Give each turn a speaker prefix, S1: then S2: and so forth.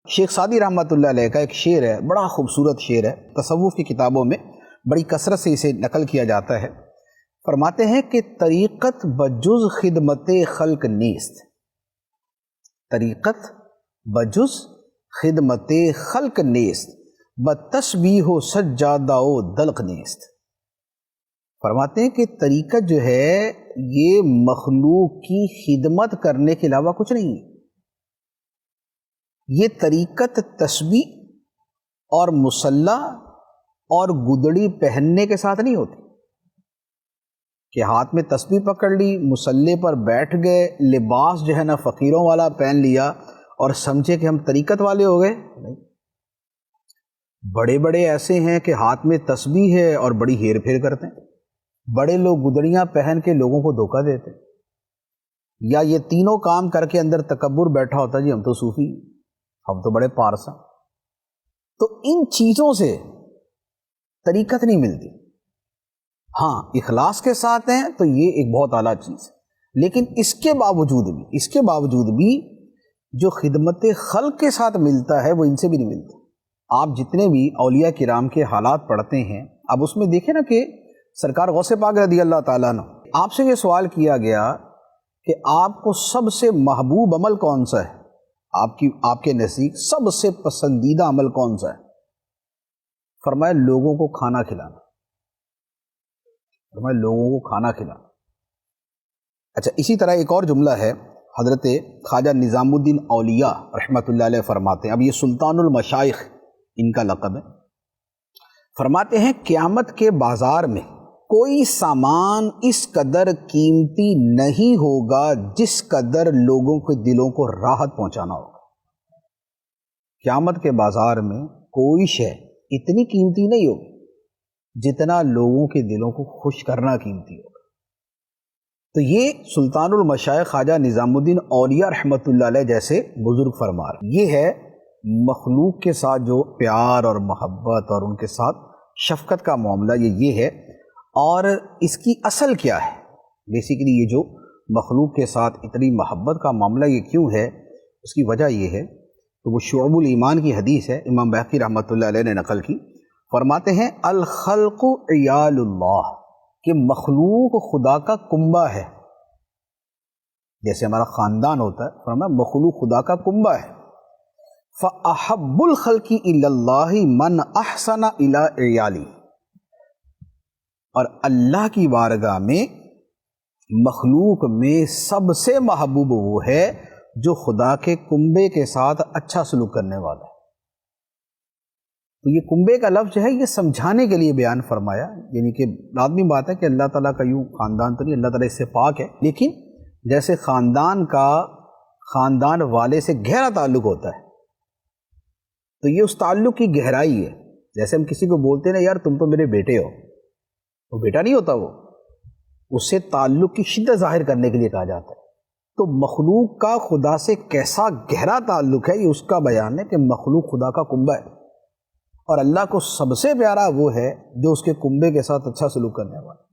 S1: شیخ Saadi رحمۃ اللہ علیہ کا ایک شعر ہے، بڑا خوبصورت شعر ہے، تصوف کی کتابوں میں بڑی کثرت سے اسے نقل کیا جاتا ہے۔ فرماتے ہیں کہ طریقت بجز خدمت خلق نیست، طریقت بجز خدمت خلق نیست، بتشبیہ و سجادہ و دلق نیست۔ فرماتے ہیں کہ طریقت جو ہے یہ مخلوق کی خدمت کرنے کے علاوہ کچھ نہیں ہے۔ یہ طریقت تسبیح اور مصلی اور گدڑی پہننے کے ساتھ نہیں ہوتی کہ ہاتھ میں تسبیح پکڑ لی، مصلی پر بیٹھ گئے، لباس جو ہے نا فقیروں والا پہن لیا اور سمجھے کہ ہم طریقت والے ہو گئے۔ نہیں، بڑے بڑے ایسے ہیں کہ ہاتھ میں تسبیح ہے اور بڑی ہیر پھیر کرتے ہیں، بڑے لوگ گدڑیاں پہن کے لوگوں کو دھوکہ دیتے ہیں، یا یہ تینوں کام کر کے اندر تکبر بیٹھا ہوتا ہے، جی ہم تو صوفی، ہم تو بڑے پارسا۔ تو ان چیزوں سے طریقت نہیں ملتی۔ ہاں اخلاص کے ساتھ ہیں تو یہ ایک بہت اعلیٰ چیز ہے، لیکن اس کے باوجود بھی جو خدمت خلق کے ساتھ ملتا ہے وہ ان سے بھی نہیں ملتا۔ آپ جتنے بھی اولیاء کرام کے حالات پڑھتے ہیں، اب اس میں دیکھیں نا کہ سرکار غوث پاک رضی اللہ تعالیٰ عنہ، آپ سے یہ سوال کیا گیا کہ آپ کو سب سے محبوب عمل کون سا ہے، آپ کے نزدیک سب سے پسندیدہ عمل کون سا ہے؟ فرمایا لوگوں کو کھانا کھلانا، فرمایا لوگوں کو کھانا کھلانا۔ اچھا، اسی طرح ایک اور جملہ ہے، حضرت خواجہ نظام الدین اولیاء رحمۃ اللہ علیہ فرماتے ہیں، اب یہ سلطان المشائخ ان کا لقب ہے، فرماتے ہیں قیامت کے بازار میں کوئی سامان اس قدر قیمتی نہیں ہوگا جس قدر لوگوں کے دلوں کو راحت پہنچانا ہوگا۔ قیامت کے بازار میں کوئی شے اتنی قیمتی نہیں ہوگی جتنا لوگوں کے دلوں کو خوش کرنا قیمتی ہوگا۔ تو یہ سلطان المشائخ خواجہ نظام الدین اولیاء رحمۃ اللہ علیہ جیسے بزرگ فرما رہے، یہ ہے مخلوق کے ساتھ جو پیار اور محبت اور ان کے ساتھ شفقت کا معاملہ، یہ ہے۔ اور اس کی اصل کیا ہے؟ بیسیکلی یہ جو مخلوق کے ساتھ اتنی محبت کا معاملہ یہ کیوں ہے، اس کی وجہ یہ ہے تو وہ شعب الایمان کی حدیث ہے، امام بہقی رحمۃ اللہ علیہ نے نقل کی۔ فرماتے ہیں الخلق عیال اللہ، کہ مخلوق خدا کا کنبہ ہے، جیسے ہمارا خاندان ہوتا ہے، فرمایا مخلوق خدا کا کنبہ ہے۔ فَأَحَبُّ الْخَلْقِ إِلَى اللَّهِ مَنْ أَحْسَنَ إِلَىٰ عِيَالِهِ، اور اللہ کی بارگاہ میں مخلوق میں سب سے محبوب وہ ہے جو خدا کے کنبے کے ساتھ اچھا سلوک کرنے والا ہے۔ تو یہ کنبے کا لفظ جو ہے یہ سمجھانے کے لیے بیان فرمایا، یعنی کہ لازمی بات ہے کہ اللہ تعالیٰ کا یوں خاندان تو نہیں، اللہ تعالیٰ اس سے پاک ہے، لیکن جیسے خاندان کا خاندان والے سے گہرا تعلق ہوتا ہے، تو یہ اس تعلق کی گہرائی ہے۔ جیسے ہم کسی کو بولتے ہیں نا یار تم تو میرے بیٹے ہو، وہ بیٹا نہیں ہوتا، وہ اس سے تعلق کی شدت ظاہر کرنے کے لیے کہا جاتا ہے۔ تو مخلوق کا خدا سے کیسا گہرا تعلق ہے، یہ اس کا بیان ہے کہ مخلوق خدا کا کنبہ ہے، اور اللہ کو سب سے پیارا وہ ہے جو اس کے کنبے کے ساتھ اچھا سلوک کرنے والا ہے۔